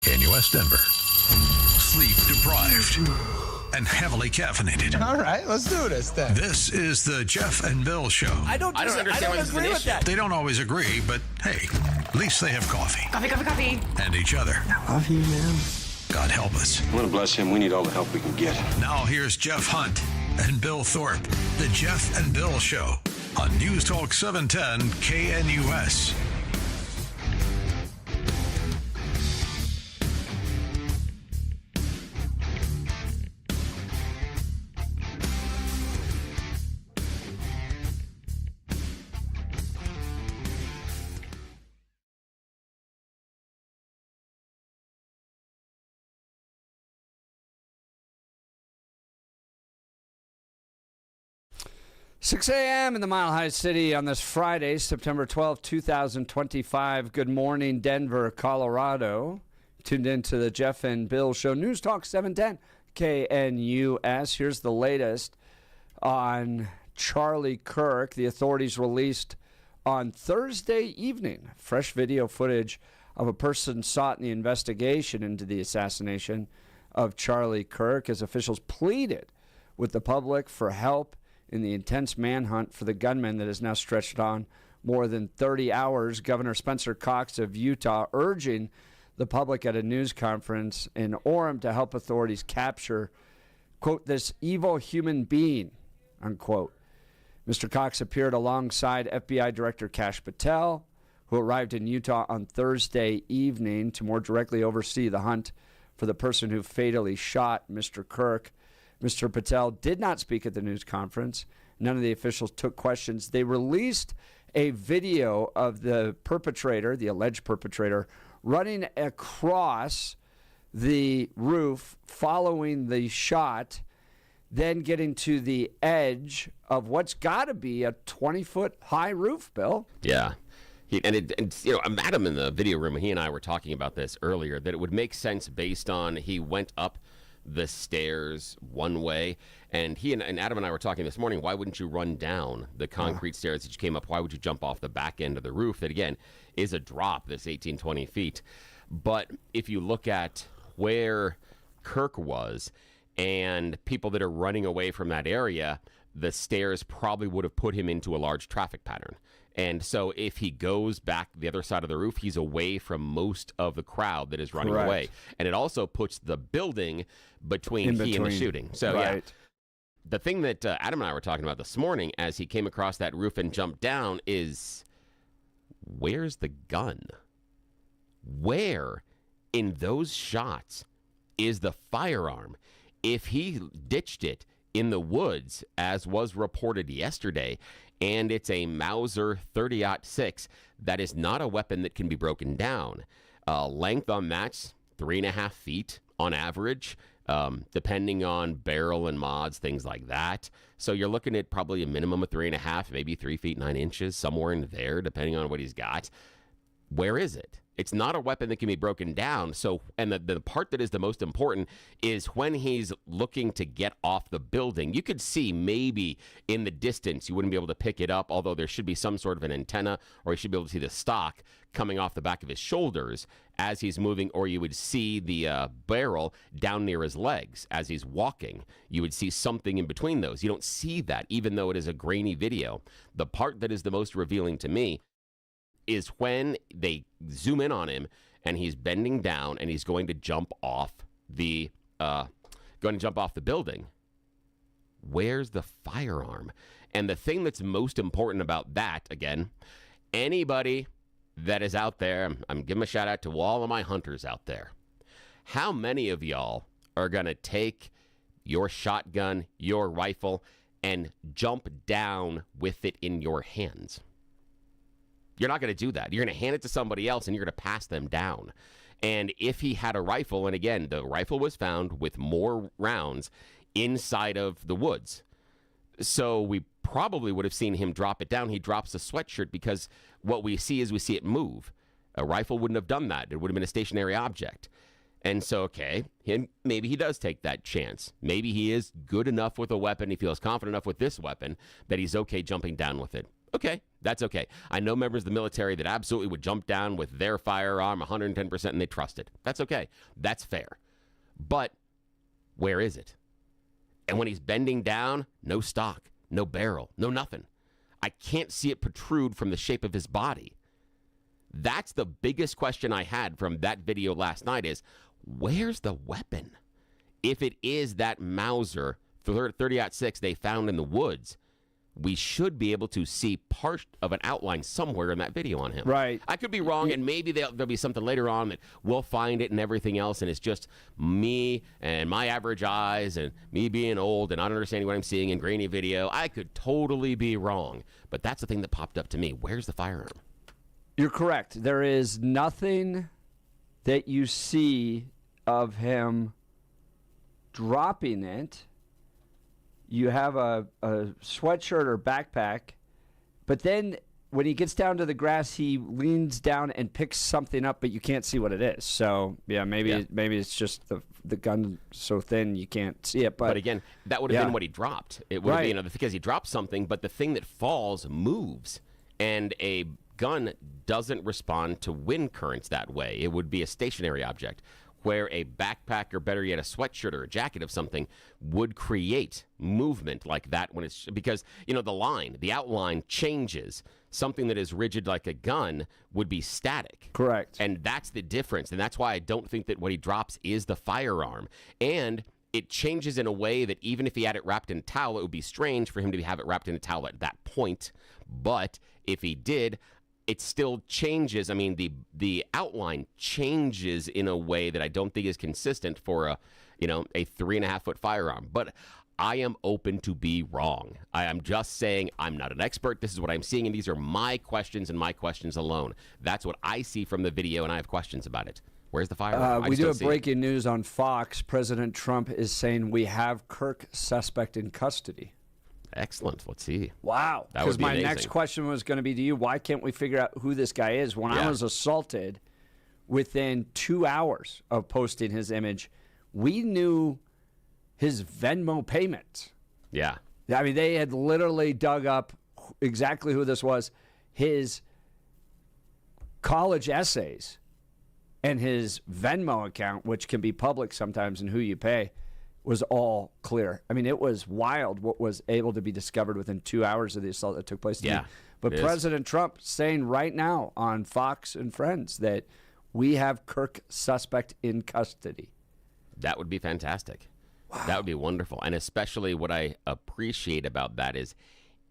KNUS Denver. Sleep deprived and heavily caffeinated. All right, let's do this then. This is the Jeff and Bill Show. I don't understand why this is an issue. They don't always agree, but hey, at least they have coffee. Coffee. And each other. I love you, man. God help us. I want to bless him. We need all the help we can get. Now here's Jeff Hunt and Bill Thorpe. The Jeff and Bill Show on News Talk 710 KNUS. Six a.m. in the Mile High City on this Friday, September 12, 2025. Good morning, Denver, Colorado. Tuned into the Jeff and Bill Show, News Talk 710 KNUS. Here's the latest on Charlie Kirk. The authorities released on Thursday evening fresh video footage of a person sought in the investigation into the assassination of Charlie Kirk as officials pleaded with the public for help in the intense manhunt for the gunman that has now stretched on more than 30 hours. Governor Spencer Cox of Utah urging the public at a news conference in Orem to help authorities capture, quote, this evil human being, unquote. Mr. Cox appeared alongside FBI Director Kash Patel, who arrived in Utah on Thursday evening to more directly oversee the hunt for the person who fatally shot Mr. Kirk. Mr. Patel did not speak at the news conference. None of the officials took questions. They released a video of the perpetrator, the alleged perpetrator, running across the roof following the shot, then getting to the edge of what's got to be a 20-foot high roof, Bill. Yeah. Adam in the video room, he and I were talking about this earlier, that it would make sense based on he went up the stairs one way, and he and Adam and I were talking this morning, why wouldn't you run down the concrete stairs that you came up? Why would you jump off the back end of the roof that, again, is a drop, this 18, 20 feet? But if you look at where Kirk was and people that are running away from that area, the stairs probably would have put him into a large traffic pattern. And so if he goes back the other side of the roof, he's away from most of the crowd that is running away. And it also puts the building between he and the shooting. So, yeah. The thing that Adam and I were talking about this morning as he came across that roof and jumped down is, where's the gun? Where in those shots is the firearm? If he ditched it in the woods, as was reported yesterday, and it's a Mauser 30-06, that is not a weapon that can be broken down. Length on that's 3.5 feet on average, depending on barrel and mods, things like that. So you're looking at probably a minimum of 3.5, maybe 3 feet 9 inches, somewhere in there, depending on what he's got. Where is it? It's not a weapon that can be broken down. So, and the part that is the most important is when he's looking to get off the building. You could see maybe in the distance, you wouldn't be able to pick it up, although there should be some sort of an antenna, or you should be able to see the stock coming off the back of his shoulders as he's moving, or you would see the barrel down near his legs as he's walking. You would see something in between those. You don't see that, even though it is a grainy video. The part that is the most revealing to me is when they zoom in on him and he's bending down and he's going to jump off the building. Where's the firearm? And the thing that's most important about that, again, anybody that is out there, I'm giving a shout out to all of my hunters out there. How many of y'all are going to take your shotgun, your rifle, and jump down with it in your hands? You're not going to do that. You're going to hand it to somebody else, and you're going to pass them down. And if he had a rifle, and again, the rifle was found with more rounds inside of the woods. So we probably would have seen him drop it down. He drops the sweatshirt because what we see is we see it move. A rifle wouldn't have done that. It would have been a stationary object. And so, okay, maybe he does take that chance. Maybe he is good enough with a weapon. He feels confident enough with this weapon that he's okay jumping down with it. Okay, that's okay. I know members of the military that absolutely would jump down with their firearm 110% and they trust it. That's okay. That's fair. But where is it? And when he's bending down, no stock, no barrel, no nothing. I can't see it protrude from the shape of his body. That's the biggest question I had from that video last night is, where's the weapon? If it is that Mauser 30-06 they found in the woods, we should be able to see part of an outline somewhere in that video on him. Right. I could be wrong, and maybe there'll be something later on that we'll find it and everything else, and it's just me and my average eyes and me being old and not understanding what I'm seeing in grainy video. I could totally be wrong, but that's the thing that popped up to me. Where's the firearm? You're correct. There is nothing that you see of him dropping it. You have a sweatshirt or backpack, but then when he gets down to the grass, he leans down and picks something up, but you can't see what it is. So, maybe it's just the gun so thin you can't see it. But again, that would have been what he dropped. It would have been because he dropped something, but the thing that falls moves, and a gun doesn't respond to wind currents that way. It would be a stationary object, where a backpack or better yet a sweatshirt or a jacket of something would create movement like that when it's because the outline changes. Something that is rigid like a gun would be static. Correct. And that's the difference. And that's why I don't think that what he drops is the firearm. And it changes in a way that even if he had it wrapped in a towel, it would be strange for him to have it wrapped in a towel at that point. But if he did, it still changes. I mean, the outline changes in a way that I don't think is consistent for a 3.5 foot firearm. But I am open to be wrong. I am just saying I'm not an expert. This is what I'm seeing, and these are my questions and my questions alone. That's what I see from the video, and I have questions about it. Where's the firearm? We do have breaking news on Fox. President Trump is saying we have Kirk suspect in custody. Excellent. Let's see. Wow. That would be my amazing. next question was going to be to you, why can't we figure out who this guy is? When I was assaulted, within 2 hours of posting his image, we knew his Venmo payment. Yeah. I mean, they had literally dug up exactly who this was, his college essays, and his Venmo account, which can be public sometimes, and who you pay, was all clear. I mean, it was wild what was able to be discovered within 2 hours of the assault that took place. Yeah. But President Trump saying right now on Fox and Friends that we have Kirk suspect in custody. That would be fantastic. Wow. That would be wonderful. And especially what I appreciate about that is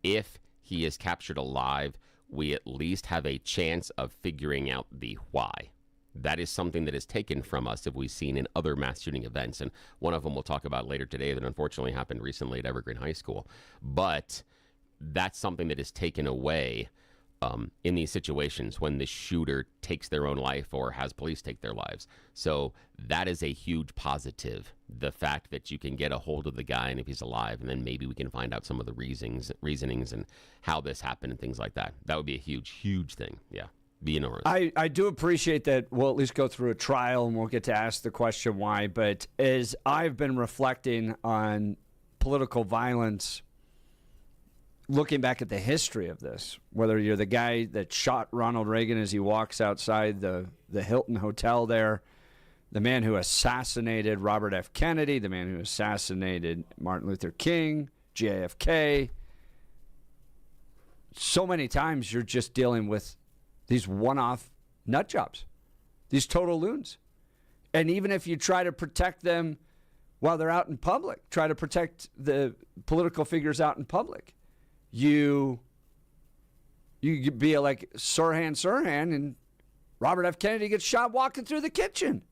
if he is captured alive, we at least have a chance of figuring out the why. That is something that is taken from us if we've seen in other mass shooting events. And one of them we'll talk about later today that unfortunately happened recently at Evergreen High School. But that's something that is taken away in these situations when the shooter takes their own life or has police take their lives. So that is a huge positive, the fact that you can get a hold of the guy and if he's alive, and then maybe we can find out some of the reasonings and how this happened and things like that. That would be a huge, huge thing. Yeah. Be enormous. I do appreciate that we'll at least go through a trial and we'll get to ask the question why. But as I've been reflecting on political violence, looking back at the history of this, whether you're the guy that shot Ronald Reagan as he walks outside the Hilton Hotel there, the man who assassinated Robert F. Kennedy, the man who assassinated Martin Luther King, JFK, so many times you're just dealing with these one-off nut jobs, these total loons. And even if you try to protect them while they're out in public, try to protect the political figures out in public, you be like Sirhan, and Robert F. Kennedy gets shot walking through the kitchen.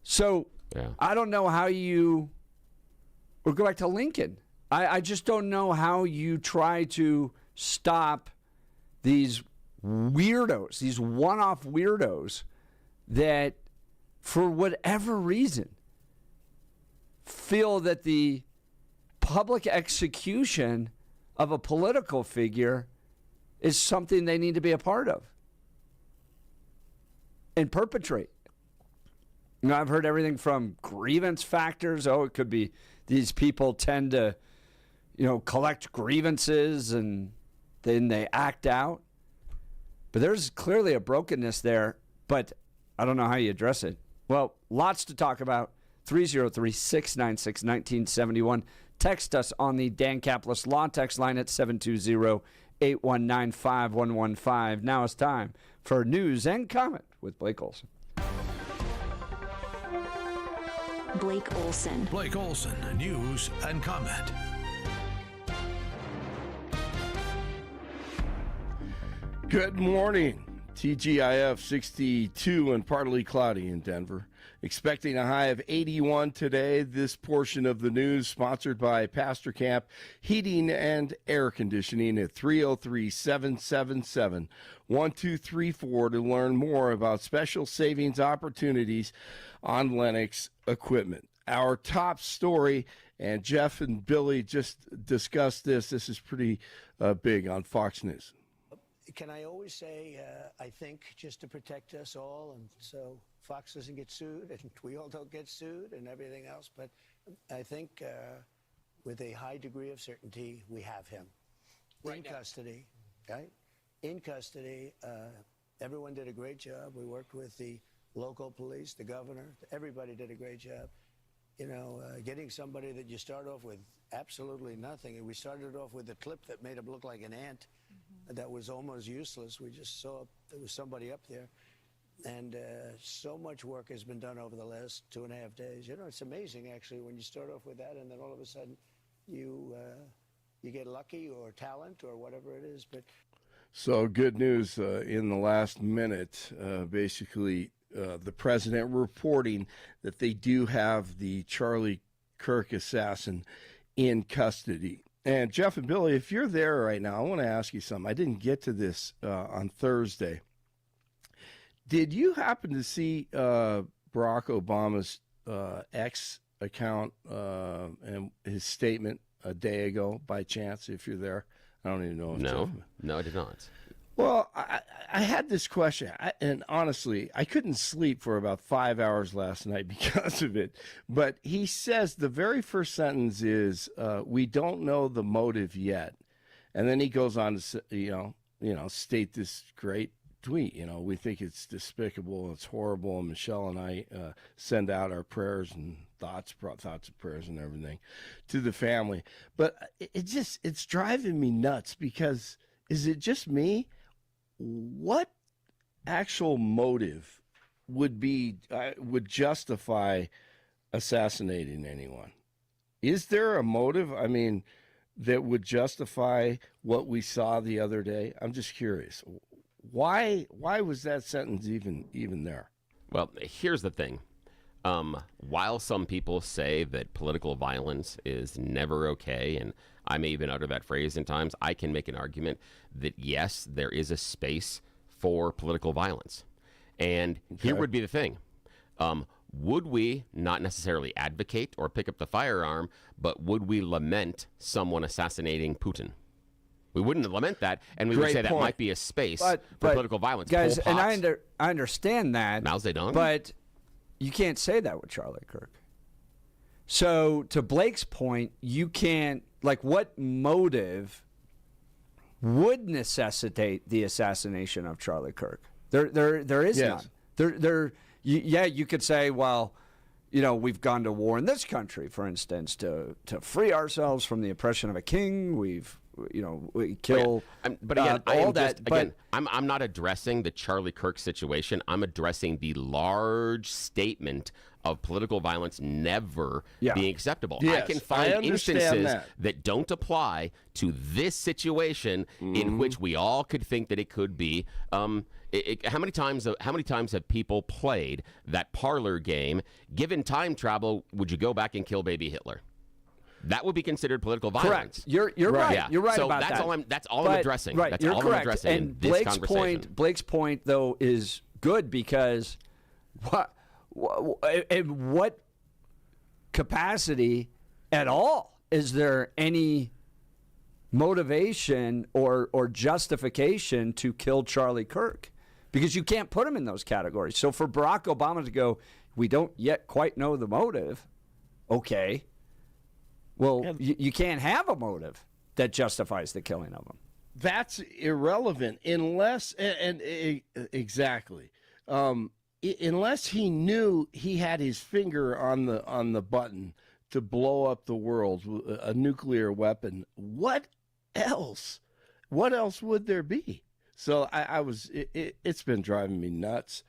So I don't know how or go back to Lincoln. I just don't know how you try to stop these weirdos, these one-off weirdos that, for whatever reason, feel that the public execution of a political figure is something they need to be a part of and perpetrate. I've heard everything from grievance factors. It could be these people tend to collect grievances and then they act out. But there's clearly a brokenness there, but I don't know how you address it. Well, lots to talk about. 303-696-1971. Text us on the Dan Caplis Law text line at 720-819-5115. Now it's time for News and Comment with Blake Olson. Blake Olson. Blake Olson, News and Comment. Good morning. TGIF 62 and partly cloudy in Denver. Expecting a high of 81 today. This portion of the news sponsored by Pastor Camp Heating and Air Conditioning at 303-777-1234 to learn more about special savings opportunities on Lennox equipment. Our top story, and Jeff and Billy just discussed this. This is pretty big on Fox News. Can I always say, I think, just to protect us all, and so Fox doesn't get sued, and we all don't get sued, and everything else. But I think with a high degree of certainty, we have him in custody, right? In custody. Everyone did a great job. We worked with the local police, the governor. Everybody did a great job. Getting somebody that you start off with absolutely nothing. And we started off with a clip that made him look like an ant. That was almost useless. We just saw there was somebody up there. And so much work has been done over the last 2.5 days. It's amazing, actually, when you start off with that and then all of a sudden you get lucky or talent or whatever it is. But So good news in the last minute. Basically, the president reporting that they do have the Charlie Kirk assassin in custody. And Jeff and Billy, if you're there right now, I want to ask you something. I didn't get to this on Thursday. Did you happen to see Barack Obama's X account and his statement a day ago by chance, if you're there? I don't even know. No, I did not. Well, I had this question, and honestly, I couldn't sleep for about 5 hours last night because of it. But he says the very first sentence is, "We don't know the motive yet," and then he goes on to state this great tweet. We think it's despicable, it's horrible, and Michelle and I send out our prayers and thoughts of prayers and everything to the family. But it's driving me nuts because is it just me? What actual motive would justify assassinating anyone? Is there a motive? I mean, that would justify what we saw the other day? I'm just curious. Why was that sentence even there? Well, here's the thing. While some people say that political violence is never okay, and I may even utter that phrase in times, I can make an argument that, yes, there is a space for political violence. And here would be the thing. Would we not necessarily advocate or pick up the firearm, but would we lament someone assassinating Putin? We wouldn't lament that, and we would say that might be a space for political violence. Guys, and I understand that. Mao Zedong. But you can't say that with Charlie Kirk. So to Blake's point, you can't, what motive would necessitate the assassination of Charlie Kirk? There is none. You could say, well, we've gone to war in this country, for instance, to free ourselves from the oppression of a king. We kill. But again, all that. I'm not addressing the Charlie Kirk situation. I'm addressing the large statement of political violence never being acceptable. Yes, I can find instances that don't apply to this situation in which we all could think that it could be. How many times have people played that parlor game? Given time travel, would you go back and kill baby Hitler? That would be considered political violence. Correct. You're right. Yeah. You're right so about that's that. That's all I'm addressing. Right. That's You're all correct. I'm addressing and in this conversation. Blake's point, though, is good because in what capacity at all is there any motivation or justification to kill Charlie Kirk? Because you can't put him in those categories. So for Barack Obama to go, we don't yet quite know the motive, okay. Well, you can't have a motive that justifies the killing of him. That's irrelevant unless exactly. Unless he knew he had his finger on the button to blow up the world, a nuclear weapon. What else? What else would there be? So it's been driving me nuts,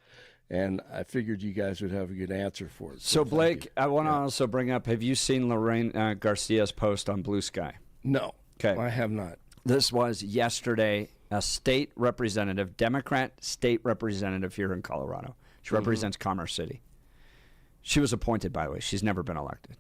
and I figured you guys would have a good answer for it. So Blake, I want to also bring up, have you seen Lorraine Garcia's post on Blue Sky? No. Okay. I have not. This was yesterday, a state representative, Democrat state representative here in Colorado. She represents Commerce City. She was appointed, by the way. She's never been elected.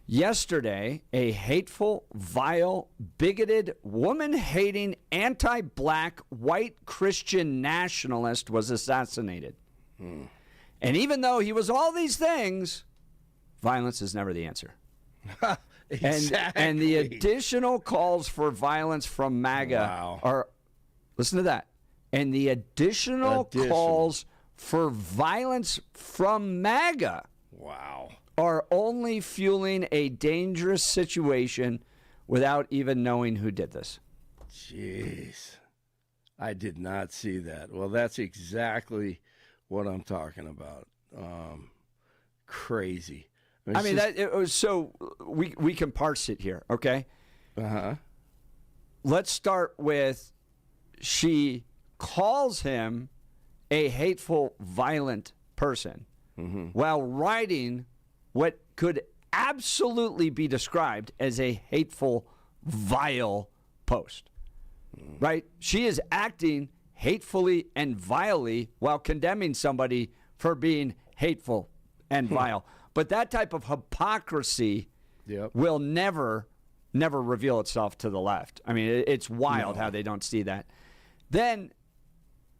Yesterday, a hateful, vile, bigoted, woman-hating, anti-black, white Christian nationalist was assassinated. And even though he was all these things, violence is never the answer. Exactly. And the additional calls for violence from MAGA are, listen to that, and the additional calls for violence from MAGA are only fueling a dangerous situation without even knowing who did this. Jeez. I did not see that. Well, that's exactly what I'm talking about. Crazy. I mean, so we can parse it here, okay? Let's start with, she calls him a hateful, violent person while writing what could absolutely be described as a hateful, vile post, right? She is acting hatefully and vilely while condemning somebody for being hateful and vile. But that type of hypocrisy will never reveal itself to the left. I mean, it's wild how they don't see that. Then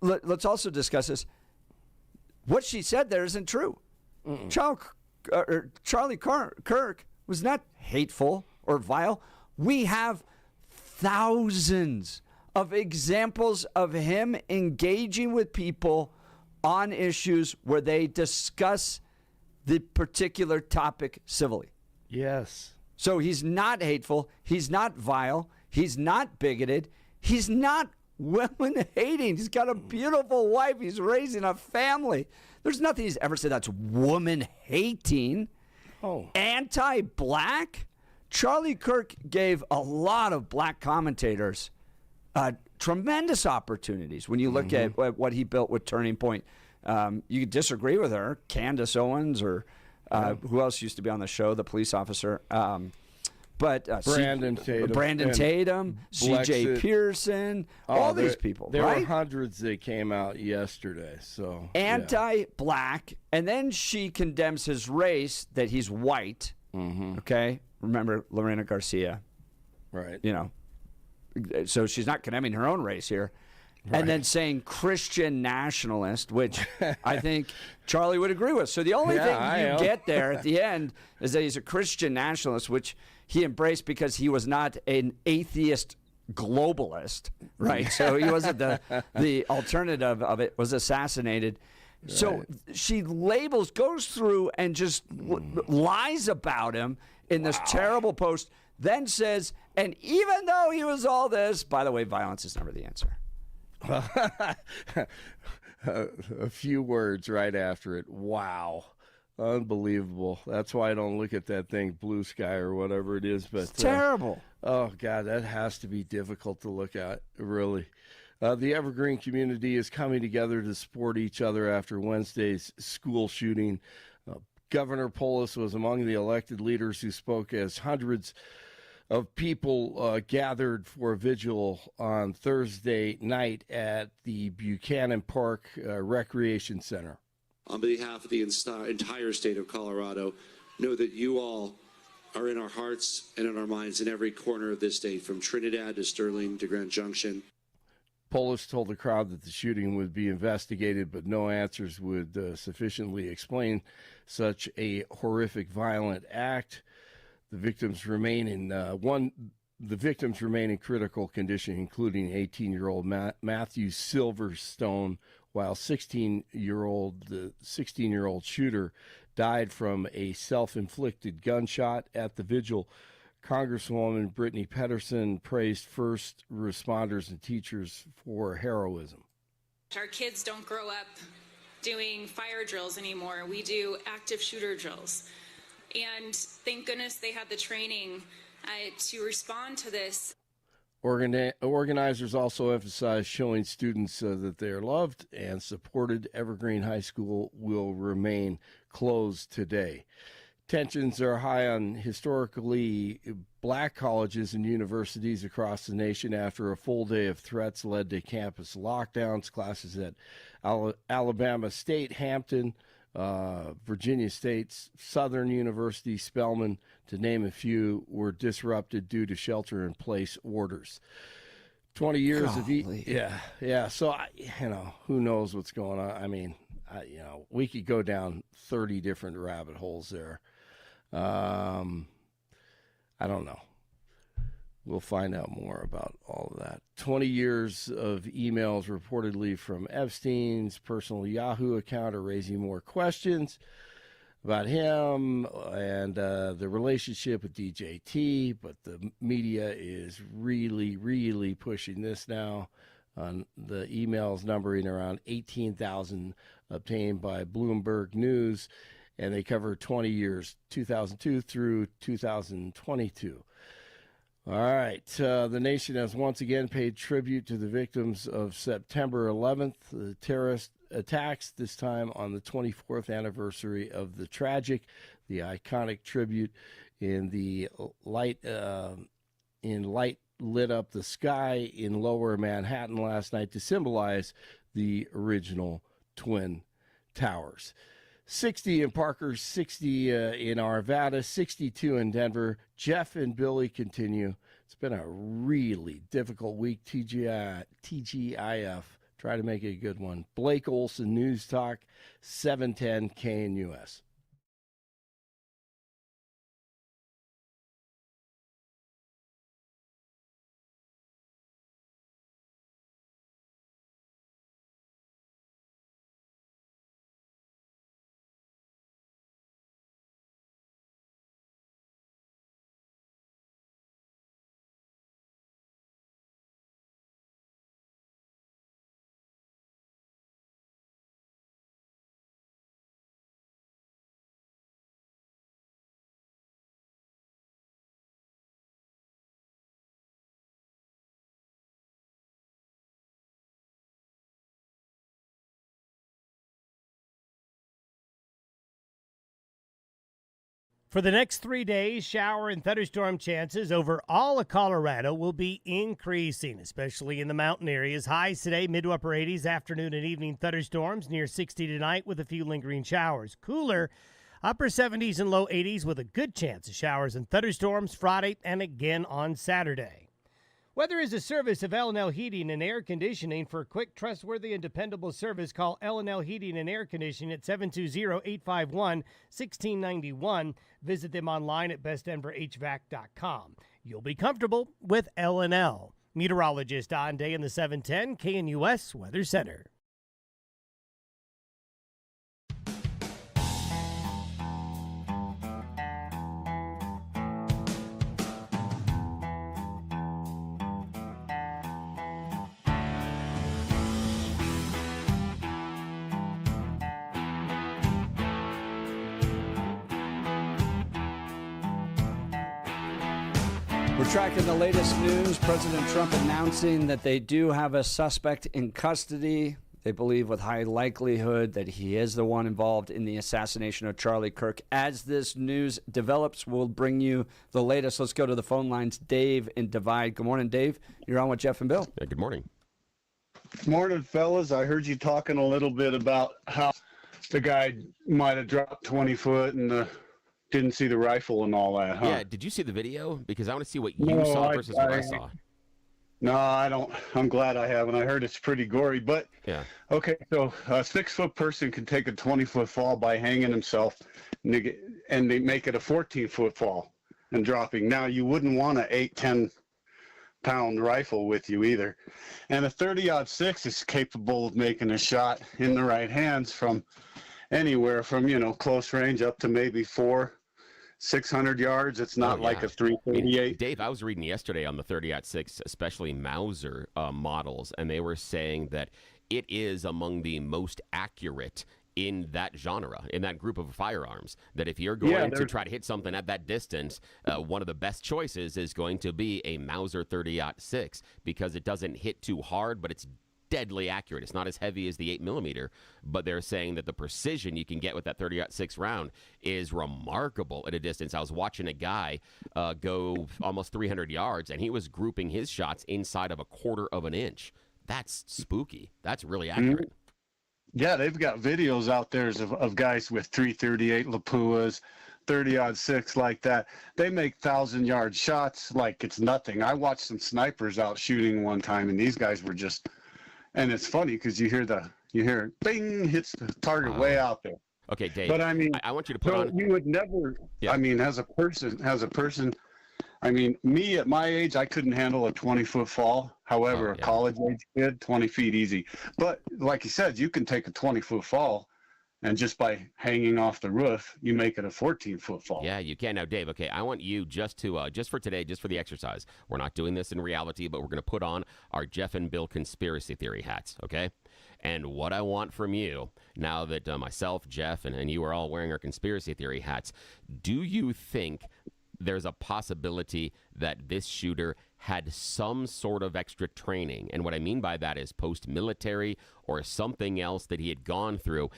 let's also discuss this. What she said there isn't true. Charlie Kirk was not hateful or vile. We have thousands of examples of him engaging with people on issues where they discuss the particular topic civilly. Yes. So he's not hateful. He's not vile. He's not bigoted. He's not women hating. He's got a beautiful wife. He's raising a family. There's nothing he's ever said that's woman hating. Anti-black. Charlie Kirk gave a lot of black commentators tremendous opportunities. When you look at what he built with Turning Point, you could disagree with her, Candace Owens, or who else used to be on the show, the police officer. But Brandon Tatum, C.J. Pearson, all these people. There right? were hundreds that came out yesterday. So anti-black, and then she condemns his race, that he's white. Okay, remember Lorena Garcia, right? You know, so she's not condemning her own race here. And then saying Christian nationalist, which I think Charlie would agree with. So the only thing you get there at the end is that he's a Christian nationalist, which he embraced because he was not an atheist globalist, right? So he wasn't the alternative of it, was assassinated. Right. So she goes through and just lies about him in this terrible post, then says, and even though he was all this, by the way, violence is never the answer. A few words right after it. Wow. Unbelievable. That's why I don't look at that thing, Blue Sky or whatever it is. But it's terrible. Oh, God, that has to be difficult to look at, really. The Evergreen community is coming together to support each other after Wednesday's school shooting. Governor Polis was among the elected leaders who spoke as hundreds of people gathered for a vigil on Thursday night at the Buchanan Park Recreation Center. On behalf of the entire state of Colorado, know that you all are in our hearts and in our minds in every corner of this state, from Trinidad to Sterling to Grand Junction. Polis told the crowd that the shooting would be investigated, but no answers would sufficiently explain such a horrific, violent act. The victims remain in critical condition, including 18-year-old Matthew Silverstone, while the 16-year-old shooter died from a self-inflicted gunshot. At the vigil, Congresswoman Brittany Pedersen praised first responders and teachers for heroism. Our kids don't grow up doing fire drills anymore. We do active shooter drills. And thank goodness they had the training to respond to this. Organizers also emphasized showing students that they are loved and supported. Evergreen High School will remain closed today. Tensions are high on historically black colleges and universities across the nation after a full day of threats led to campus lockdowns. Classes at Alabama State, Hampton, Virginia State's Southern University, Spelman, to name a few, were disrupted due to shelter-in-place orders. 20 years of So who knows what's going on? I mean, we could go down 30 different rabbit holes there. I don't know. We'll find out more about all of that. 20 years of emails reportedly from Epstein's personal Yahoo account are raising more questions about him and the relationship with DJT, but the media is really, really pushing this now. The emails numbering around 18,000 obtained by Bloomberg News, and they cover 20 years, 2002 through 2022. All right. The nation has once again paid tribute to the victims of September 11th, the terrorist attacks, this time on the 24th anniversary of the tragic. The iconic tribute in the light lit up the sky in lower Manhattan last night to symbolize the original Twin Towers. 60 in Parker, 60 in Arvada, 62 in Denver. Jeff and Billy continue. It's been a really difficult week. TGIF. Try to make it a good one. Blake Olson, News Talk, 710 KNUS. For the next 3 days, shower and thunderstorm chances over all of Colorado will be increasing, especially in the mountain areas. Highs today, mid to upper 80s, afternoon and evening thunderstorms near 60 tonight with a few lingering showers. Cooler, upper 70s and low 80s with a good chance of showers and thunderstorms Friday and again on Saturday. Weather is a service of L&L Heating and Air Conditioning. For quick, trustworthy, and dependable service, call L&L Heating and Air Conditioning at 720-851-1691. Visit them online at bestdenverhvac.com. You'll be comfortable with L&L. Meteorologist Don Day in the 710 KNUS Weather Center. We're tracking the latest news. President Trump announcing that they do have a suspect in custody. They believe with high likelihood that he is the one involved in the assassination of Charlie Kirk. As this news develops, we'll bring you the latest. Let's go to the phone lines. Dave in Divide. Good morning, Dave. You're on with Jeff and Bill. Good morning. Morning, fellas. I heard you talking a little bit about how the guy might have dropped 20 foot and didn't see the rifle and all that, huh? Yeah, did you see the video? Because I want to see what you saw versus what I saw. No, I don't. I'm glad I haven't. I heard it's pretty gory, but yeah. Okay, so a 6-foot person can take a 20-foot fall by hanging himself, and they make it a 14-foot fall and dropping. Now, you wouldn't want an 8-10-pound rifle with you either. And a 30-06 is capable of making a shot in the right hands from anywhere from, close range up to maybe 600 yards. It's not like a 338. Dave, I was reading yesterday on the 30-06, especially Mauser models, and they were saying that it is among the most accurate in that genre, in that group of firearms, that if you're going to try to hit something at that distance, one of the best choices is going to be a Mauser 30-06 because it doesn't hit too hard, but it's deadly accurate. It's not as heavy as the 8mm, but they're saying that the precision you can get with that 30-06 round is remarkable at a distance. I was watching a guy go almost 300 yards, and he was grouping his shots inside of a quarter of an inch. That's spooky. That's really accurate. Yeah, they've got videos out there of guys with 338 Lapuas, 30-06 like that. They make 1,000-yard shots like it's nothing. I watched some snipers out shooting one time, and these guys were just. And it's funny because you hear bing, hits the target way out there. Okay, Dave. But I mean, I want you to put on. You would never. Yeah. I mean, as a person. I mean, me at my age, I couldn't handle a 20-foot fall. However, a college age kid, 20 feet easy. But like you said, you can take a 20-foot fall, and just by hanging off the roof, you make it a 14-foot fall. Yeah, you can. Now, Dave, okay, I want you just for today, just for the exercise. We're not doing this in reality, but we're going to put on our Jeff and Bill conspiracy theory hats, okay? And what I want from you, now that myself, Jeff, and you are all wearing our conspiracy theory hats, do you think there's a possibility that this shooter had some sort of extra training? And what I mean by that is post-military or something else that he had gone through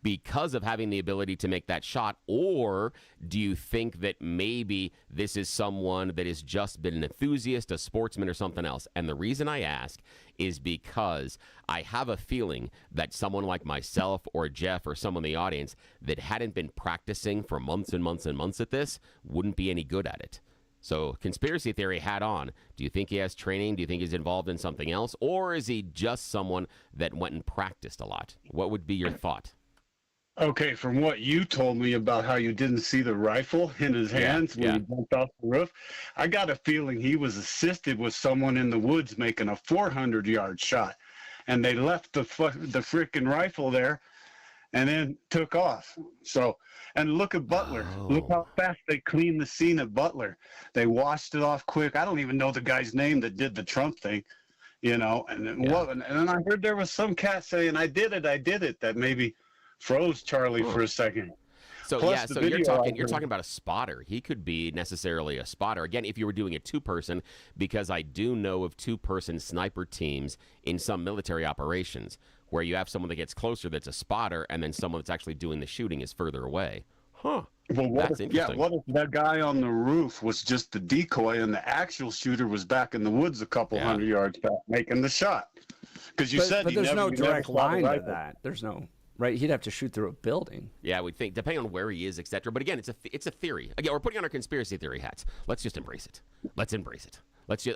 because of having the ability to make that shot? Or do you think that maybe this is someone that has just been an enthusiast, a sportsman, or something else? And the reason I ask is because I have a feeling that someone like myself or Jeff or someone in the audience that hadn't been practicing for months and months and months at this wouldn't be any good at it. So, conspiracy theory hat on. Do you think he has training? Do you think he's involved in something else? Or is he just someone that went and practiced a lot? What would be your thought? Okay, from what you told me about how you didn't see the rifle in his hands when he jumped off the roof, I got a feeling he was assisted with someone in the woods making a 400-yard shot. And they left the frickin' rifle there and then took off. So, and look at Butler. Oh. Look how fast they cleaned the scene at Butler. They washed it off quick. I don't even know the guy's name that did the Trump thing, And then I heard there was some cat saying, I did it, that maybe froze Charlie for a second. So you're talking about a spotter. He could be necessarily a spotter. Again, if you were doing a two-person, because I do know of two-person sniper teams in some military operations where you have someone that gets closer that's a spotter, and then someone that's actually doing the shooting is further away. Huh. Well, that's interesting. Yeah, what if that guy on the roof was just the decoy and the actual shooter was back in the woods a couple hundred yards back making the shot? Because but there's no direct line to that. There's no... Right, he'd have to shoot through a building. Yeah, we'd think, depending on where he is, etc. But again, it's a theory. Again, we're putting on our conspiracy theory hats. Let's just embrace it.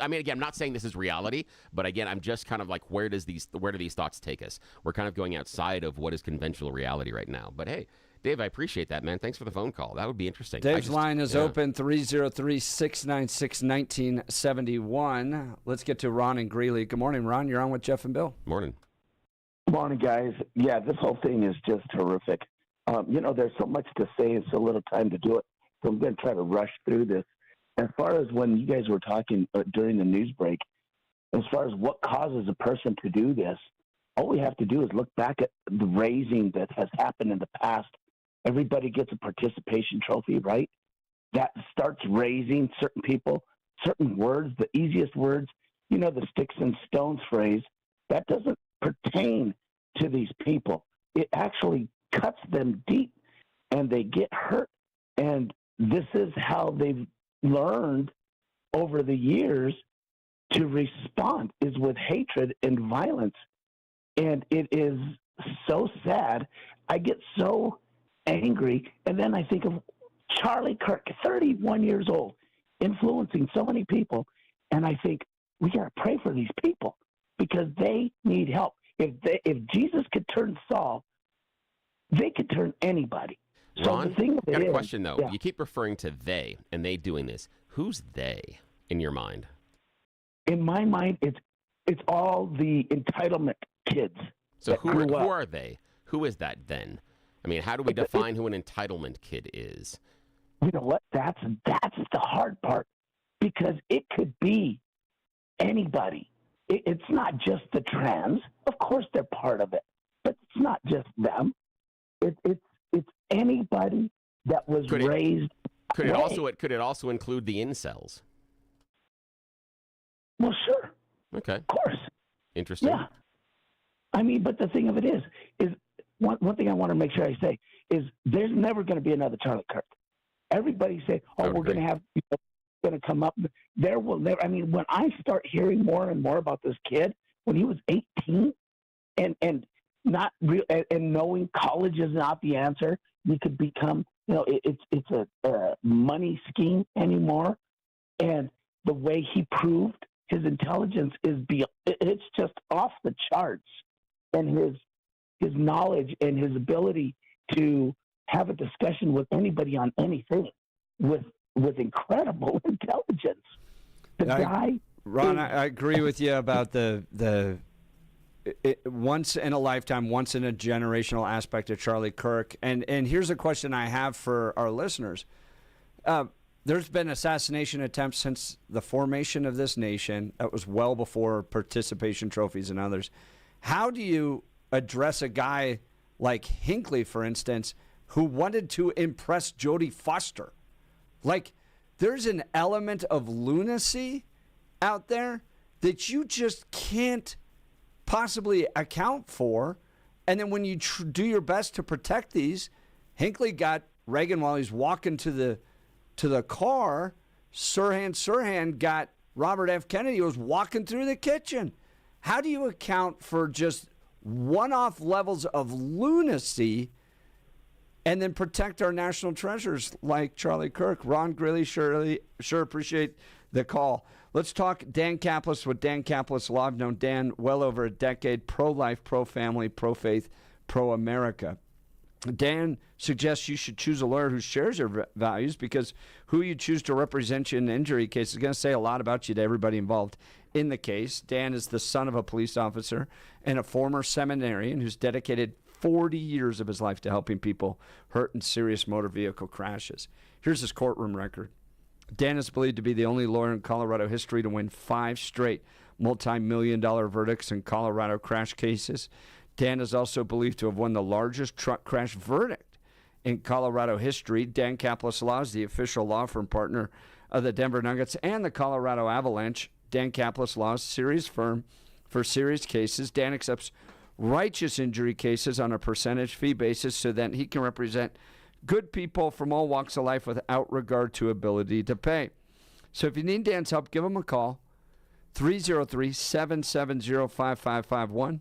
I mean, again, I'm not saying this is reality, but again, I'm just kind of like, where do these thoughts take us? We're kind of going outside of what is conventional reality right now. But hey, Dave, I appreciate that, man. Thanks for the phone call. That would be interesting. Dave's line is open, 303-696-1971. Let's get to Ron and Greeley. Good morning, Ron. You're on with Jeff and Bill. Morning. Good morning, guys. Yeah, this whole thing is just horrific. There's so much to say and so little time to do it, so I'm going to try to rush through this. As far as when you guys were talking during the news break, as far as what causes a person to do this, all we have to do is look back at the raising that has happened in the past. Everybody gets a participation trophy, right? That starts raising certain people, certain words, the easiest words, the sticks and stones phrase, that doesn't pertain to these people. It actually cuts them deep and they get hurt. And this is how they've learned over the years to respond, is with hatred and violence. And it is so sad. I get so angry. And then I think of Charlie Kirk, 31 years old, influencing so many people. And I think we got to pray for these people, because they need help. If Jesus could turn Saul, they could turn anybody. Ron, I got a question, though. Yeah. You keep referring to they and they doing this. Who's they in your mind? In my mind, it's all the entitlement kids. So who are they? Who is that then? I mean, how do we define who an entitlement kid is? You know what? That's the hard part, because it could be anybody. It's not just the trans. Of course, they're part of it, but it's not just them. It's anybody that was raised. Could it also include the incels? Well, sure. Okay. Of course. Interesting. Yeah. I mean, but the thing of it is one thing I want to make sure I say is there's never going to be another Charlie Kirk. Everybody say, "Oh, we're going to have going to come up." There will never. I mean, when I start hearing more and more about this kid when he was 18, and not real, and knowing college is not the answer, you could become, it's a money scheme anymore, and the way he proved his intelligence is it's just off the charts, and his knowledge and his ability to have a discussion with anybody on anything with incredible intelligence. Ron, I agree with you about the once in a lifetime, once in a generational aspect of Charlie Kirk. And here's a question I have for our listeners. There's been assassination attempts since the formation of this nation. That was well before participation trophies and others. How do you address a guy like Hinckley, for instance, who wanted to impress Jodie Foster? Like, there's an element of lunacy out there that you just can't possibly account for. And then when you do your best to protect these, Hinckley got Reagan while he's walking to the car. Sirhan got Robert F. Kennedy, who was walking through the kitchen. How do you account for just one-off levels of lunacy and then protect our national treasures like Charlie Kirk? Ron Grilly, sure appreciate the call. Let's talk Dan Caplis with Dan Caplis Law. I've known Dan well over a decade, pro-life, pro-family, pro-faith, pro-America. Dan suggests you should choose a lawyer who shares your values, because who you choose to represent you in an injury case is going to say a lot about you to everybody involved in the case. Dan is the son of a police officer and a former seminarian who's dedicated 40 years of his life to helping people hurt in serious motor vehicle crashes. Here's his courtroom record. Dan is believed to be the only lawyer in Colorado history to win 5 straight multi-million-dollar verdicts in Colorado crash cases. Dan is also believed to have won the largest truck crash verdict in Colorado history. Dan Caplis Law is the official law firm partner of the Denver Nuggets and the Colorado Avalanche. Dan Caplis Law is a serious firm for serious cases. Dan accepts righteous injury cases on a percentage fee basis so that he can represent good people from all walks of life without regard to ability to pay. So if you need Dan's help, give him a call, 303-770-5551,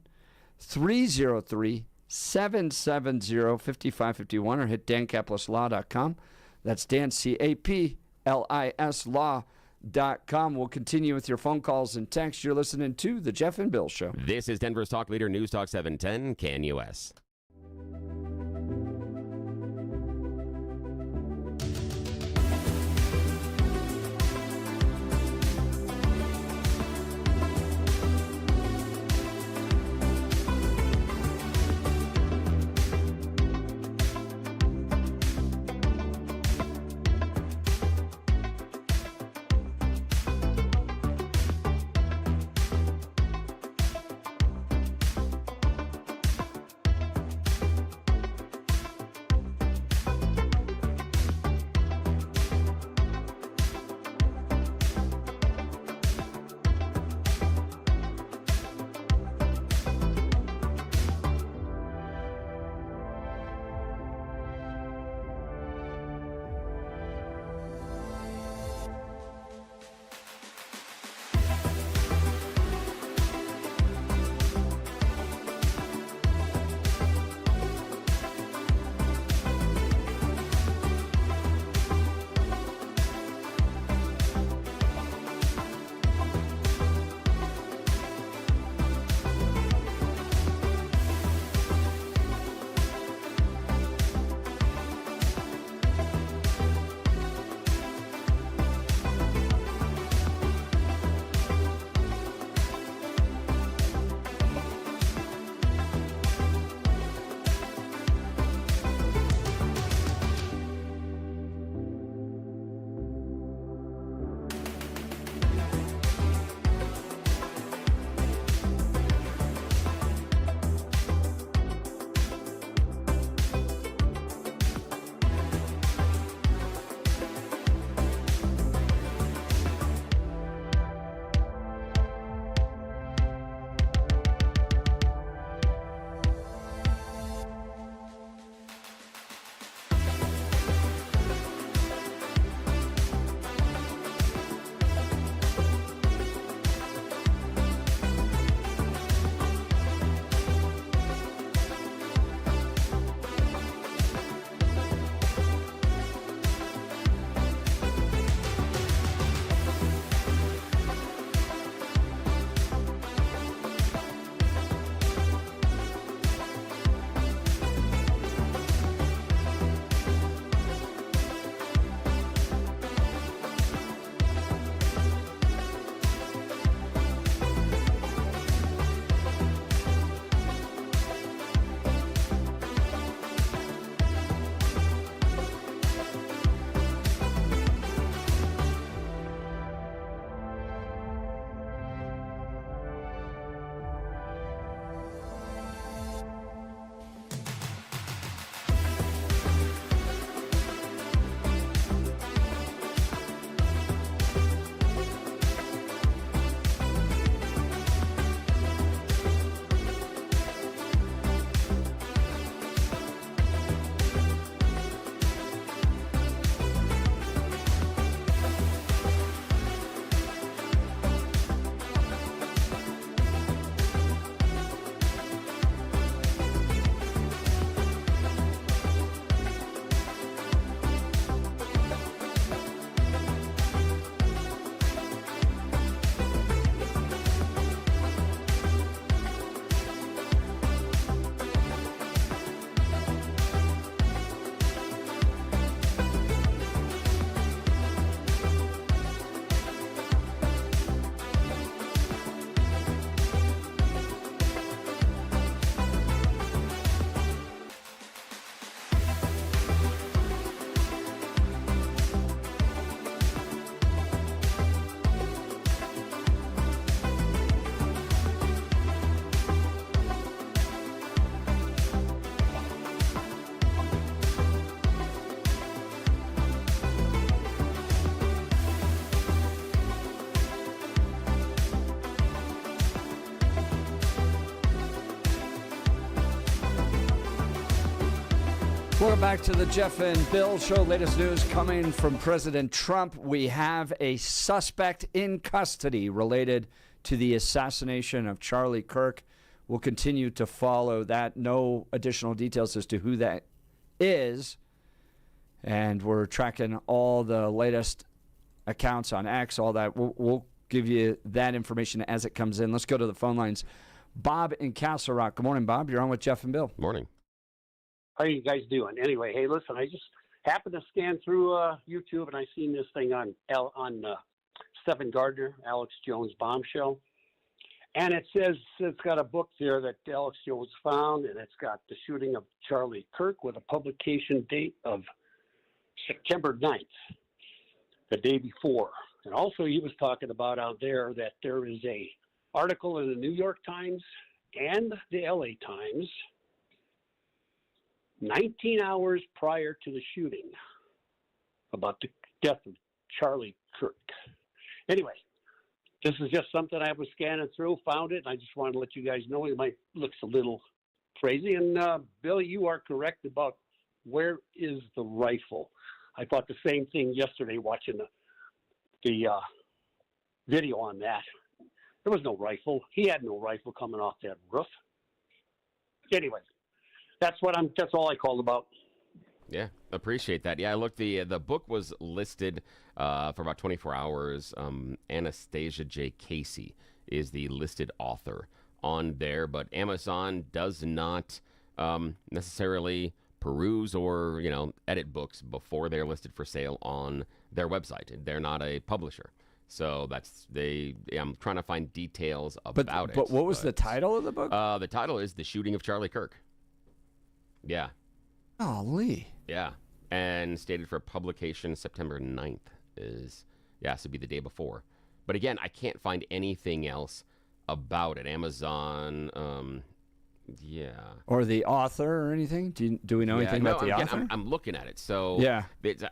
303-770-5551, or hit dancaplisLaw.com. That's Dan, C-A-P-L-I-S Law.com. We'll continue with your phone calls and texts. You're listening to The Jeff and Bill Show. This is Denver's Talk Leader, News Talk 710, KNUS. Welcome back to the Jeff and Bill Show. Latest news coming from President Trump. We have a suspect in custody related to the assassination of Charlie Kirk. We'll continue to follow that. No additional details as to who that is. And we're tracking all the latest accounts on X, all that. We'll give you that information as it comes in. Let's go to the phone lines. Bob in Castle Rock. Good morning, Bob. You're on with Jeff and Bill. Morning. How are you guys doing? Anyway, hey, listen, I just happened to scan through YouTube and I seen this thing on Stephen Gardner, Alex Jones Bombshell. And it says it's got a book there that Alex Jones found, and it's got the shooting of Charlie Kirk with a publication date of September 9th, the day before. And also he was talking about out there that there is a article in the New York Times and the LA Times 19 hours prior to the shooting about the death of Charlie Kirk. Anyway, this is just something I was scanning through, found it, and I just wanted to let you guys know it might looks a little crazy. And Bill, you are correct about where is the rifle. I thought the same thing yesterday watching the video on that. There was no rifle. He had no rifle coming off that roof. Anyway, that's all I called about. Yeah, appreciate that. Yeah, I looked. The book was listed for about 24 hours. Anastasia J. Casey is the listed author on there, but Amazon does not necessarily peruse or edit books before they're listed for sale on their website. They're not a publisher, so I'm trying to find details about it. But what was the title of the book? The title is "The Shooting of Charlie Kirk." Yeah. Golly. Yeah. And stated for publication September 9th has to be the day before. But again, I can't find anything else about it. Amazon, yeah. Or the author or anything? Do we know anything about the author? I'm looking at it. So yeah.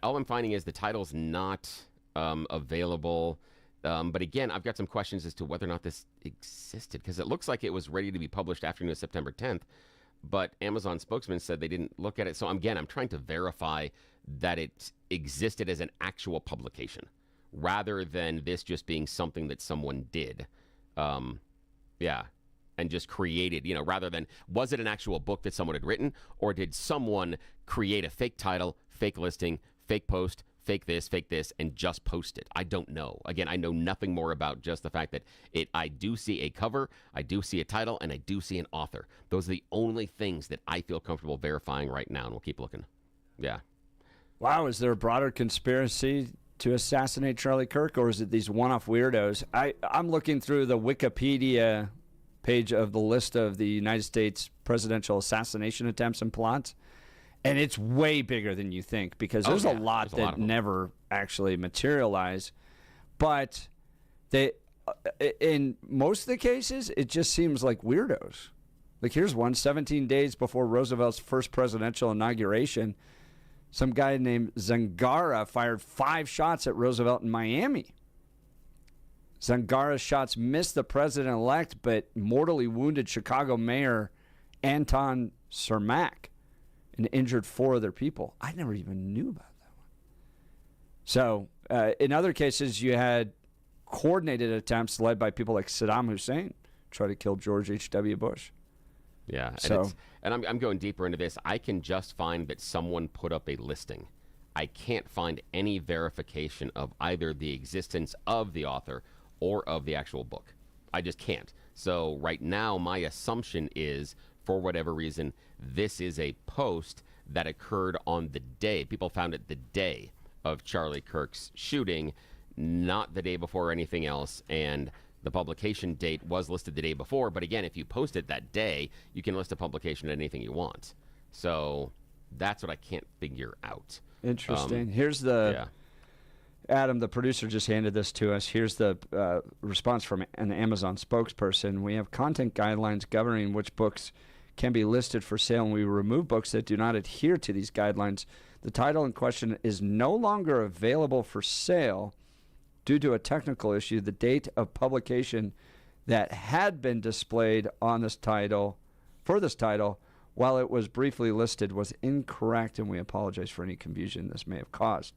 All I'm finding is the title's not available. But again, I've got some questions as to whether or not this existed, because it looks like it was ready to be published afternoon of September 10th. But Amazon spokesman said they didn't look at it. So again, I'm trying to verify that it existed as an actual publication rather than this just being something that someone did. And just created, rather than, was it an actual book that someone had written, or did someone create a fake title, fake listing, fake post, fake this, and just post it? I don't know. Again, I know nothing more about just the fact that I do see a cover, I do see a title, and I do see an author. Those are the only things that I feel comfortable verifying right now, and we'll keep looking. Yeah. Wow, is there a broader conspiracy to assassinate Charlie Kirk, or is it these one-off weirdos? I'm looking through the Wikipedia page of the list of the United States presidential assassination attempts and plots. And it's way bigger than you think, because there's a lot that never actually materialize. But in most of the cases, it just seems like weirdos. Like, here's one: 17 days before Roosevelt's first presidential inauguration, some guy named Zangara fired 5 shots at Roosevelt in Miami. Zangara's shots missed the president-elect, but mortally wounded Chicago Mayor Anton Cermak and injured 4 other people. I never even knew about that one. So, in other cases, you had coordinated attempts led by people like Saddam Hussein try to kill George H.W. Bush. Yeah, so, and I'm going deeper into this. I can just find that someone put up a listing. I can't find any verification of either the existence of the author or of the actual book. I just can't. So right now, my assumption is, for whatever reason, this is a post that occurred on the day. People found it the day of Charlie Kirk's shooting, not the day before or anything else. And the publication date was listed the day before. But again, if you post it that day, you can list a publication at anything you want. So that's what I can't figure out. Interesting. Here's the... Adam, the producer, just handed this to us. Here's the response from an Amazon spokesperson. We have content guidelines governing which books can be listed for sale, and we remove books that do not adhere to these guidelines. The title in question is no longer available for sale due to a technical issue. The date of publication that had been displayed on this title, for this title, while it was briefly listed, was incorrect, and we apologize for any confusion this may have caused.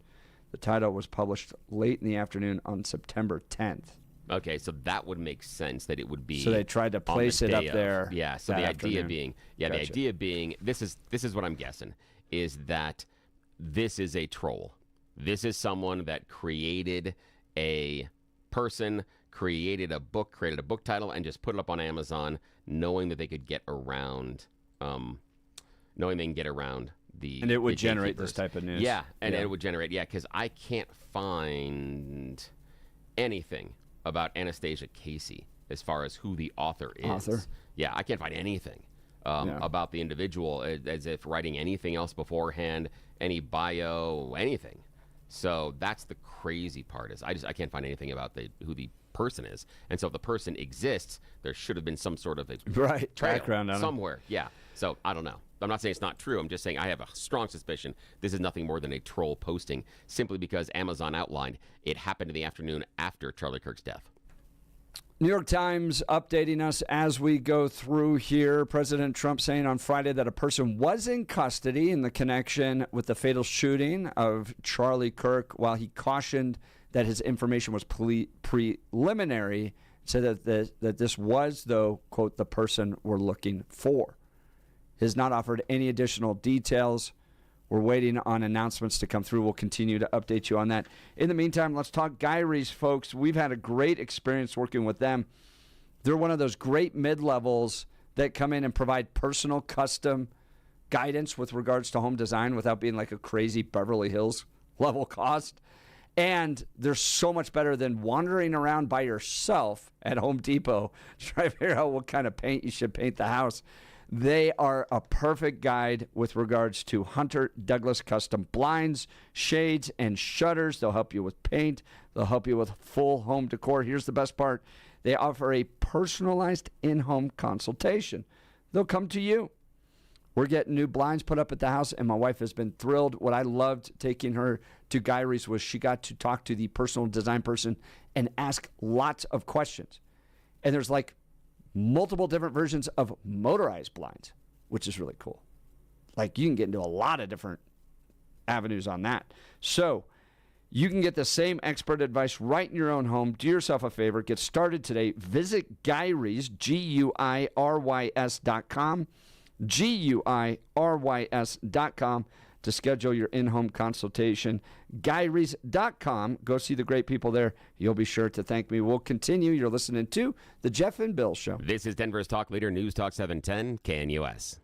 The title was published late in the afternoon on September 10th. Okay, so that would make sense that it would be. So they tried to place it up there. Yeah. So that the idea afternoon. being, Gotcha. the idea being, this is what I'm guessing is that this is a troll. This is someone that created a person, created a book title, and just put it up on Amazon, knowing that they could get around, knowing they can get around the. And it would the generate gatekeepers. this type of news. Yeah, and it would generate. Yeah, because I can't find anything about Anastasia Casey as far as who the author is. Yeah, I can't find anything about the individual as if writing anything else beforehand, any bio, anything. So that's the crazy part is I can't find anything about who the person is. And so if the person exists, there should have been some sort of a background on somewhere. Yeah. So I don't know. I'm not saying it's not true. I'm just saying I have a strong suspicion this is nothing more than a troll posting simply because Amazon outlined it happened in the afternoon after Charlie Kirk's death. New York Times updating us as we go through here. President Trump saying on Friday that a person was in custody in the connection with the fatal shooting of Charlie Kirk, while he cautioned that his information was preliminary, said that this was, though, quote, the person we're looking for. He has not offered any additional details. We're waiting on announcements to come through. We'll continue to update you on that. In the meantime, let's talk Guy Reese, folks. We've had a great experience working with them. They're one of those great mid-levels that come in and provide personal, custom guidance with regards to home design without being like a crazy Beverly Hills level cost. And they're so much better than wandering around by yourself at Home Depot trying to figure out what kind of paint you should paint the house. They are a perfect guide with regards to Hunter Douglas custom blinds, shades, and shutters. They'll help you with paint. They'll help you with full home decor. Here's the best part. They offer a personalized in-home consultation. They'll come to you. We're getting new blinds put up at the house, and my wife has been thrilled. What I loved taking her to Guy Reese was she got to talk to the personal design person and ask lots of questions. And there's like multiple different versions of motorized blinds, which is really cool. Like you can get into a lot of different avenues on that. So you can get the same expert advice right in your own home. Do yourself a favor. Get started today. Visit Guyrys, GUIRYS.com, GUIRYS.com to schedule your in-home consultation. Guyrys.com. Go see the great people there. You'll be sure to thank me. We'll continue. You're listening to The Jeff and Bill Show. This is Denver's Talk Leader, News Talk 710, KNUS.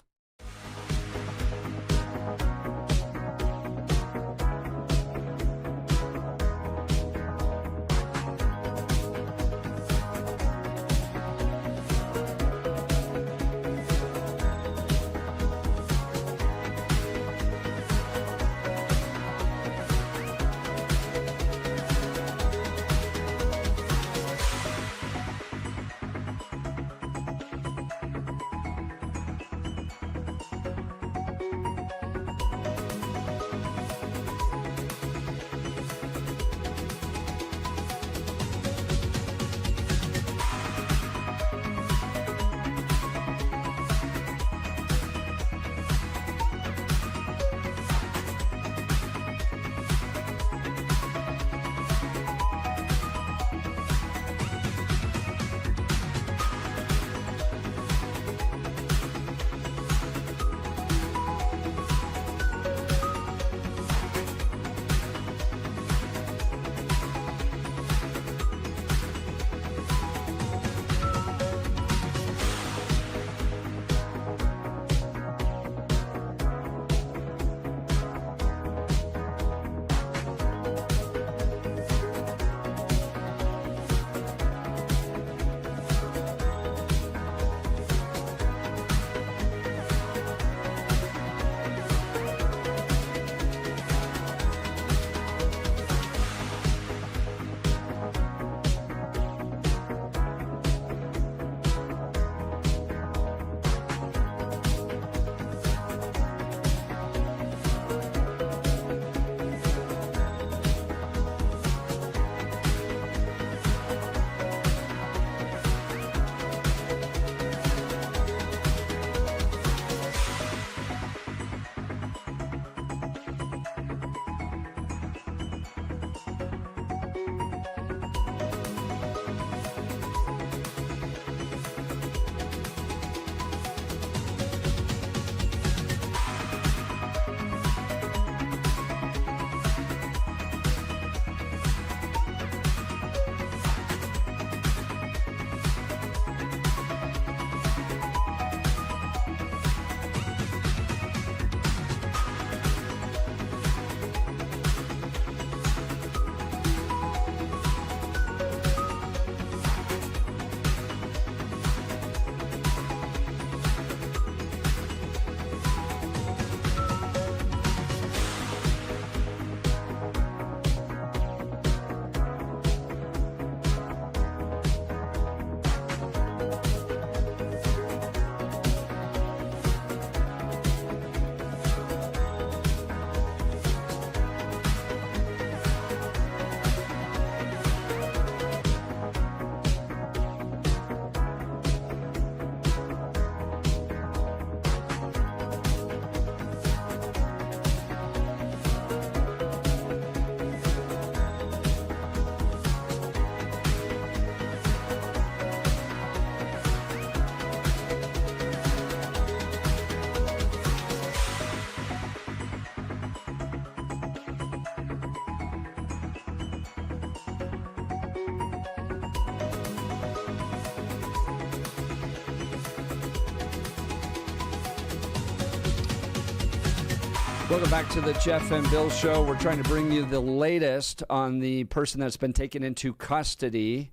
Welcome back to the Jeff and Bill Show. We're trying to bring you the latest on the person that's been taken into custody.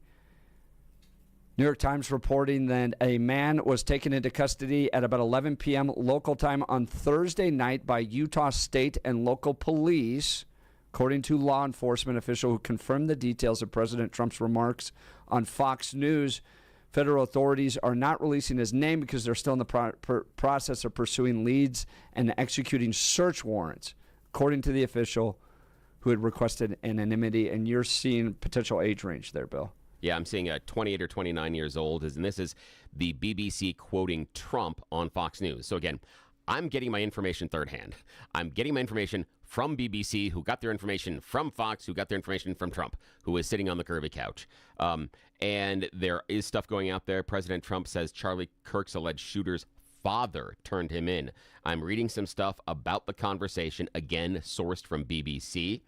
New York Times reporting that a man was taken into custody at about 11 p.m. local time on Thursday night by Utah State and local police, according to law enforcement official who confirmed the details of President Trump's remarks on Fox News. Federal authorities are not releasing his name because they're still in the process of pursuing leads and executing search warrants, according to the official who had requested anonymity. And you're seeing potential age range there, Bill. Yeah, I'm seeing 28 or 29 years old, and this is the BBC quoting Trump on Fox News. So again, I'm getting my information third hand. I'm getting my information from BBC, who got their information from Fox, who got their information from Trump, who is sitting on the curvy couch. And there is stuff going out there. President Trump says Charlie Kirk's alleged shooter's father turned him in. I'm reading some stuff about the conversation, again, sourced from BBC,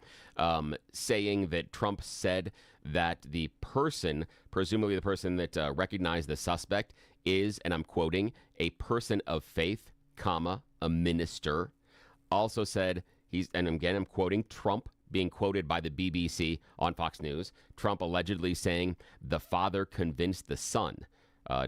saying that Trump said that the person, presumably the person that recognized the suspect, is, and I'm quoting, a person of faith, comma, a minister. Also said, and again, I'm quoting Trump being quoted by the BBC on Fox News. Trump allegedly saying the father convinced the son.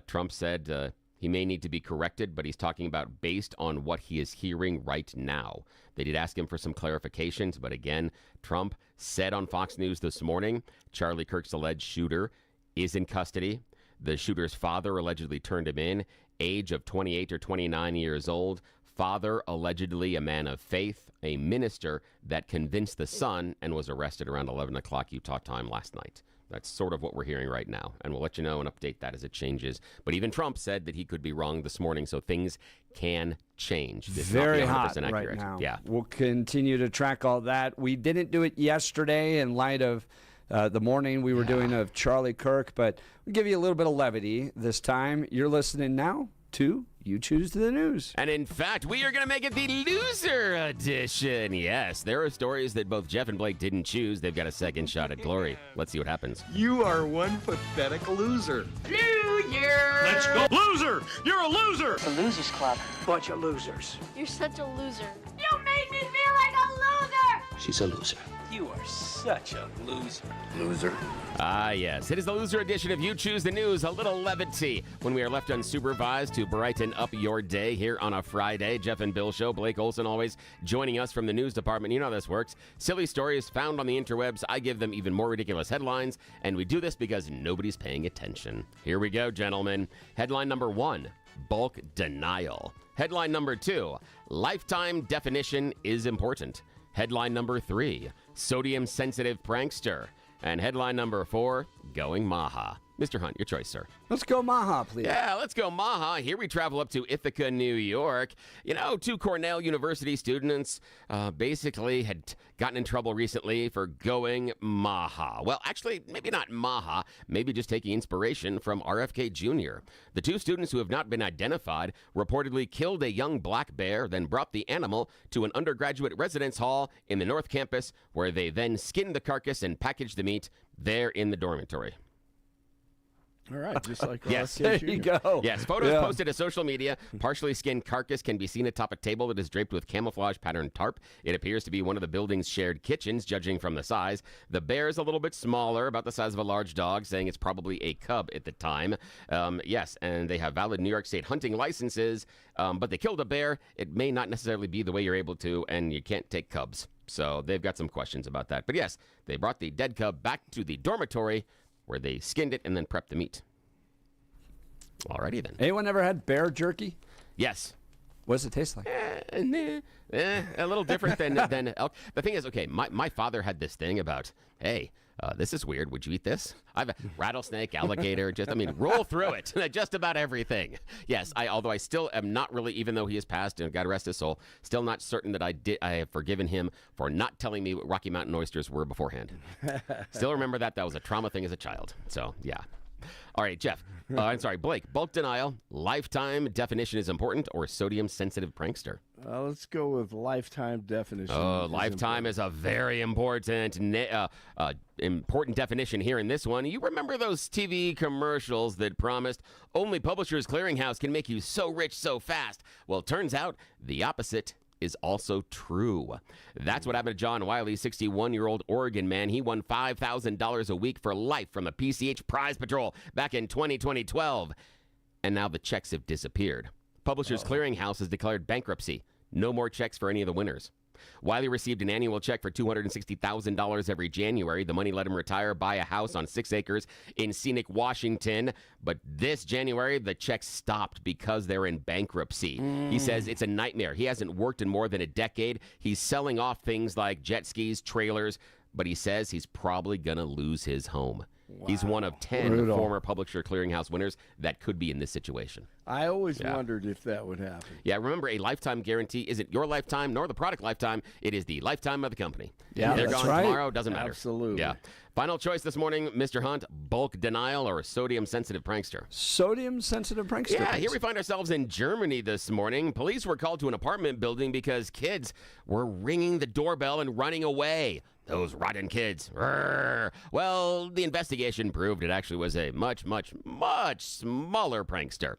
Trump said he may need to be corrected, but he's talking about based on what he is hearing right now. They did ask him for some clarifications, but again, Trump said on Fox News this morning, Charlie Kirk's alleged shooter is in custody. The shooter's father allegedly turned him in, age of 28 or 29 years old. Father, allegedly a man of faith, a minister that convinced the son and was arrested around 11 o'clock Utah time last night. That's sort of what we're hearing right now, and we'll let you know and update that as it changes. But even Trump said that he could be wrong this morning, so things can change. This Very is not hot 100% accurate. right now. Yeah. We'll continue to track all that. We didn't do it yesterday in light of the morning we were doing of Charlie Kirk, but we'll give you a little bit of levity this time. You're listening now to You Choose the News. And in fact, we are going to make it the loser edition. Yes, there are stories that both Jeff and Blake didn't choose. They've got a second shot at glory. Let's see what happens. You are one pathetic loser. Loser! Let's go. Loser! You're a loser! The Losers Club. Bunch of losers. You're such a loser. You made me feel like a loser! She's a loser. You are such a loser. Loser. Ah, yes. It is the loser edition of You Choose the News. A little levity when we are left unsupervised to brighten up your day here on a Friday. Jeff and Bill Show. Blake Olson always joining us from the news department. You know how this works. Silly stories found on the interwebs. I give them even more ridiculous headlines, and we do this because nobody's paying attention. Here we go, gentlemen. Headline number 1, bulk denial. Headline number 2, lifetime definition is important. Headline number 3, sodium-sensitive prankster. And headline number 4, going Maha. Mr. Hunt, your choice, sir. Let's go Maha, please. Yeah, let's go Maha. Here we travel up to Ithaca, New York. You know, 2 Cornell University students basically had gotten in trouble recently for going Maha. Well, actually, maybe not Maha, maybe just taking inspiration from RFK Jr. The 2 students who have not been identified reportedly killed a young black bear, then brought the animal to an undergraduate residence hall in the North Campus, where they then skinned the carcass and packaged the meat there in the dormitory. All right, just like yes, there you go. Yes, photos posted to social media. Partially skinned carcass can be seen atop a table that is draped with camouflage patterned tarp. It appears to be one of the building's shared kitchens, judging from the size. The bear is a little bit smaller, about the size of a large dog, saying it's probably a cub at the time. Yes, and they have valid New York State hunting licenses, but they killed a bear. It may not necessarily be the way you're able to, and you can't take cubs. So they've got some questions about that. But yes, they brought the dead cub back to the dormitory, where they skinned it and then prepped the meat. Alrighty then. Anyone ever had bear jerky? Yes. What does it taste like? A little different than elk. The thing is, okay, my father had this thing about, hey, this is weird. Would you eat this? I've a rattlesnake, alligator, roll through it. Just about everything. Yes, although I still am not really, even though he has passed and God rest his soul, still not certain that I have forgiven him for not telling me what Rocky Mountain oysters were beforehand. Still remember that was a trauma thing as a child. So, yeah. All right, Jeff. I'm sorry, Blake. Bulk denial, lifetime definition is important, or sodium-sensitive prankster? Let's go with lifetime definition. Oh, lifetime is a very important important definition here in this one. You remember those TV commercials that promised only Publishers Clearinghouse can make you so rich so fast? Well, turns out the opposite is also true. That's what happened to John Wiley, 61-year-old Oregon man. He won $5,000 a week for life from the PCH Prize Patrol back in 2012. And now the checks have disappeared. Publishers Clearinghouse has declared bankruptcy. No more checks for any of the winners. Wiley received an annual check for $260,000 every January. The money let him retire, buy a house on 6 acres in scenic Washington. But this January, the checks stopped because they're in bankruptcy. He says it's a nightmare. He hasn't worked in more than a decade. He's selling off things like jet skis, trailers, but he says he's probably going to lose his home. Wow. He's one of 10 former Publisher Clearinghouse winners that could be in this situation. I always wondered if that would happen. Yeah, remember, a lifetime guarantee isn't your lifetime nor the product lifetime. It is the lifetime of the company. Yeah, they're that's gone right. tomorrow, doesn't matter. Absolutely. Yeah. Final choice this morning, Mr. Hunt, bulk denial or sodium-sensitive prankster? Sodium-sensitive prankster. Yeah, here we find ourselves in Germany this morning. Police were called to an apartment building because kids were ringing the doorbell and running away. Those rotten kids. Rrr. Well, the investigation proved it actually was a much, much, much smaller prankster.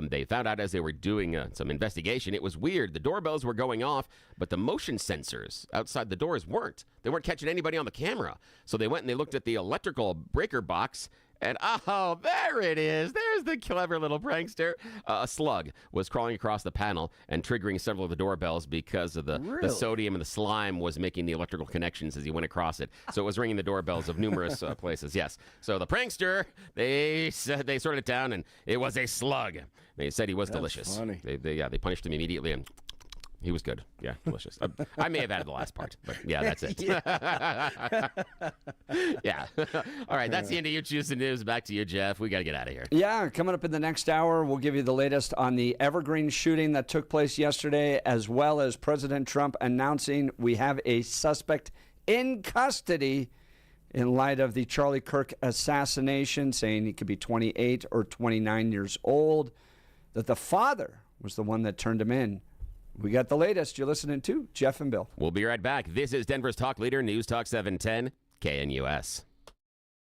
They found out as they were doing some investigation, it was weird. The doorbells were going off, but the motion sensors outside the doors weren't. They weren't catching anybody on the camera. So they went and they looked at the electrical breaker box, and oh, there it is. There's the clever little prankster. A slug was crawling across the panel and triggering several of the doorbells because of the sodium and the slime was making the electrical connections as he went across it. So it was ringing the doorbells of numerous places. Yes. So the prankster, they sorted it down, and it was a slug. They said he was delicious. Funny. They punished him immediately, and he was good. Yeah, delicious. I may have added the last part, but yeah, that's it. Yeah. All right, that's the end of You Choose the News. Back to you, Jeff. We got to get out of here. Yeah, coming up in the next hour, we'll give you the latest on the Evergreen shooting that took place yesterday, as well as President Trump announcing we have a suspect in custody in light of the Charlie Kirk assassination, saying he could be 28 or 29 years old, that the father was the one that turned him in. We got the latest. You're listening to Jeff and Bill. We'll be right back. This is Denver's talk leader, News Talk 710, KNUS.